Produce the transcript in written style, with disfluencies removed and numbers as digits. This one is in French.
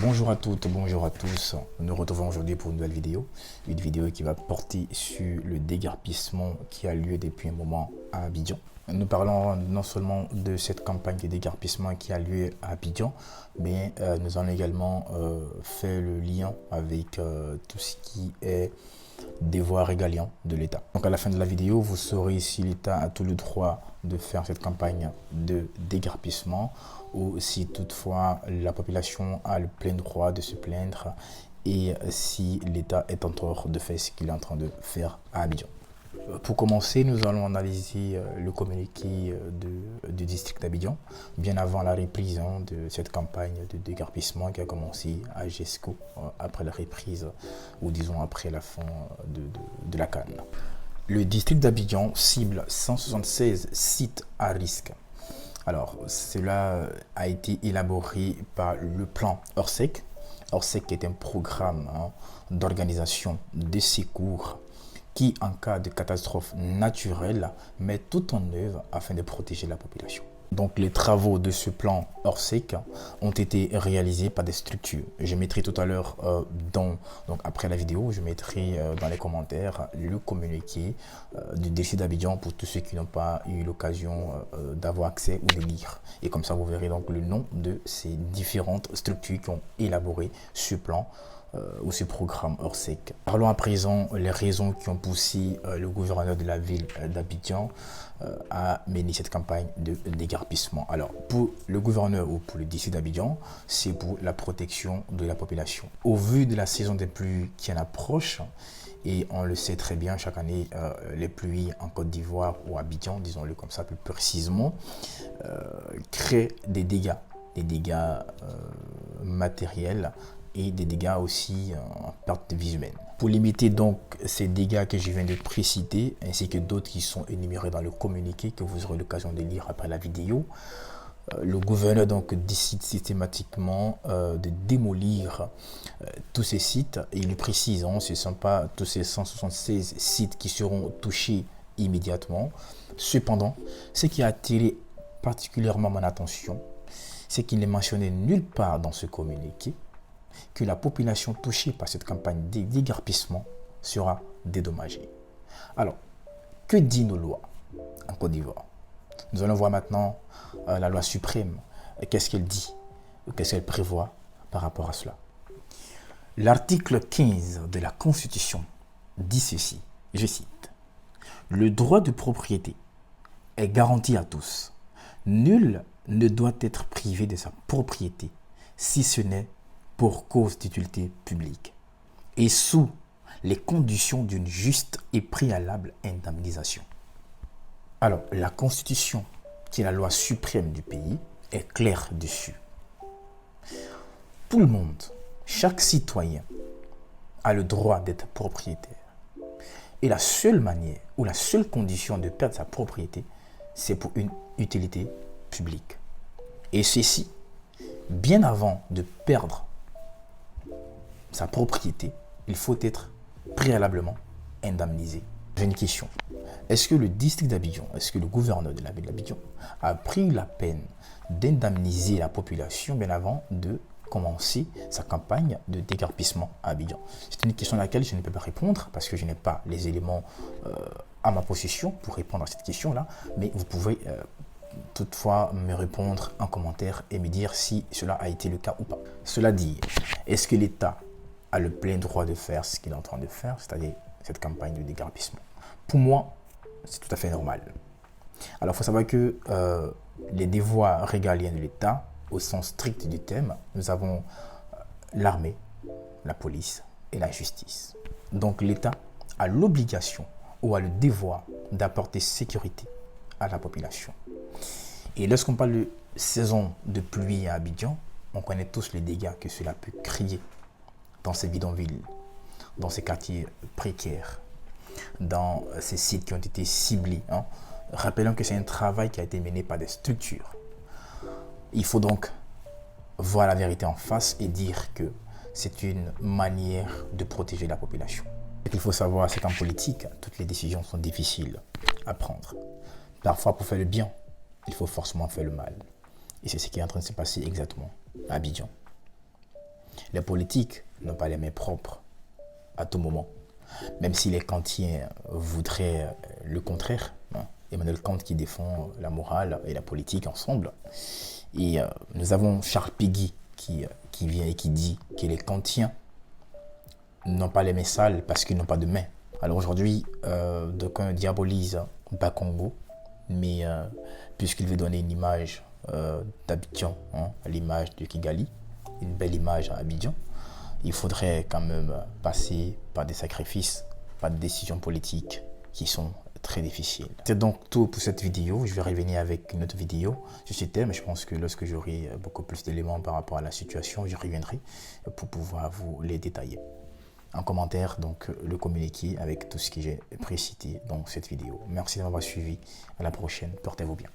Bonjour à toutes, bonjour à tous. Nous nous retrouvons aujourd'hui pour une nouvelle vidéo. Une vidéo qui va porter sur le déguerpissement qui a lieu depuis un moment à Abidjan. Nous parlons non seulement de cette campagne de déguerpissement qui a lieu à Abidjan, mais nous allons également faire le lien avec tout ce qui est devoir régalien de l'État. Donc à la fin de la vidéo, vous saurez si l'État a tout le droit de faire cette campagne de déguerpissement ou si toutefois la population a le plein droit de se plaindre et si l'État est en tort de faire ce qu'il est en train de faire à Abidjan. Pour commencer, nous allons analyser le communiqué du district d'Abidjan, bien avant la reprise de cette campagne de déguerpissement qui a commencé à GESCO après la reprise, ou disons après la fin de la CAN. Le district d'Abidjan cible 176 sites à risque. Alors, cela a été élaboré par le plan Orsec. Orsec est un programme d'organisation de secours qui, en cas de catastrophe naturelle, met tout en œuvre afin de protéger la population. Donc, les travaux de ce plan Orsec ont été réalisés par des structures. Je mettrai tout à l'heure, donc après la vidéo, je mettrai dans les commentaires le communiqué du district d'Abidjan pour tous ceux qui n'ont pas eu l'occasion d'avoir accès ou de lire. Et comme ça, vous verrez donc le nom de ces différentes structures qui ont élaboré ce plan ou ce programme Orsec. Parlons à présent les raisons qui ont poussé le gouverneur de la ville d'Abidjan à mener cette campagne de déguerpissement. Alors, pour le gouverneur ou pour le district d'Abidjan, c'est pour la protection de la population. Au vu de la saison des pluies qui en approche, et on le sait très bien, chaque année, les pluies en Côte d'Ivoire ou à Abidjan, disons-le comme ça plus précisément, créent des dégâts matériels et des dégâts aussi en perte de vie humaine. Pour limiter donc ces dégâts que je viens de préciter, ainsi que d'autres qui sont énumérés dans le communiqué que vous aurez l'occasion de lire après la vidéo, le gouverneur donc décide systématiquement de démolir tous ces sites. Et il précise, ce ne sont pas tous ces 176 sites qui seront touchés immédiatement. Cependant, ce qui a attiré particulièrement mon attention, c'est qu'il n'est mentionné nulle part dans ce communiqué que la population touchée par cette campagne de déguerpissement sera dédommagée. Alors, que dit nos lois en Côte d'Ivoire? Nous allons voir maintenant la loi suprême. Qu'est-ce qu'elle dit? Qu'est-ce qu'elle prévoit par rapport à cela? L'article 15 de la Constitution dit ceci, je cite: « Le droit de propriété est garanti à tous. Nul ne doit être privé de sa propriété, si ce n'est pour cause d'utilité publique, et sous les conditions d'une juste et préalable indemnisation. » Alors, la Constitution, qui est la loi suprême du pays, est claire dessus. Tout le monde, chaque citoyen, a le droit d'être propriétaire. Et la seule manière ou la seule condition de perdre sa propriété, c'est pour une utilité publique. Et ceci, bien avant de perdre sa propriété, il faut être préalablement indemnisé. J'ai une question. Est-ce que le district d'Abidjan, est-ce que le gouverneur de la ville d'Abidjan a pris la peine d'indemniser la population bien avant de commencer sa campagne de déguerpissement à Abidjan? C'est une question à laquelle je ne peux pas répondre parce que je n'ai pas les éléments à ma possession pour répondre à cette question-là, mais vous pouvez toutefois me répondre en commentaire et me dire si cela a été le cas ou pas. Cela dit, est-ce que l'État a le plein droit de faire ce qu'il est en train de faire, c'est-à-dire cette campagne de déguerpissement? Pour moi, c'est tout à fait normal. Alors, il faut savoir que les devoirs régaliens de l'État, au sens strict du terme, nous avons l'armée, la police et la justice. Donc, l'État a l'obligation ou a le devoir d'apporter sécurité à la population. Et lorsqu'on parle de saison de pluie à Abidjan, on connaît tous les dégâts que cela peut créer dans ces bidonvilles, dans ces quartiers précaires, dans ces sites qui ont été ciblés. Rappelons que c'est un travail qui a été mené par des structures. Il faut donc voir la vérité en face et dire que c'est une manière de protéger la population. Ce qu'il faut savoir, c'est qu'en politique, toutes les décisions sont difficiles à prendre. Parfois, pour faire le bien, il faut forcément faire le mal. Et c'est ce qui est en train de se passer exactement à Abidjan. Les politiques n'ont pas les mains propres à tout moment. Même si les kantiens voudraient le contraire, hein. Emmanuel Kant qui défend la morale et la politique ensemble. Et nous avons Charles Péguy qui vient et qui dit que les kantiens n'ont pas les mains sales parce qu'ils n'ont pas de mains. Alors aujourd'hui, d'aucuns diabolisent Bakongo, mais puisqu'il veut donner une image d'Abidjan, hein, l'image de Kigali, une belle image à Abidjan, il faudrait quand même passer par des sacrifices, par des décisions politiques qui sont très difficiles. C'est donc tout pour cette vidéo. Je vais revenir avec une autre vidéo sur ce thème. Je pense que lorsque j'aurai beaucoup plus d'éléments par rapport à la situation, je reviendrai pour pouvoir vous les détailler. En commentaire, donc, le communiqué avec tout ce que j'ai précité dans cette vidéo. Merci de m'avoir suivi. À la prochaine. Portez-vous bien.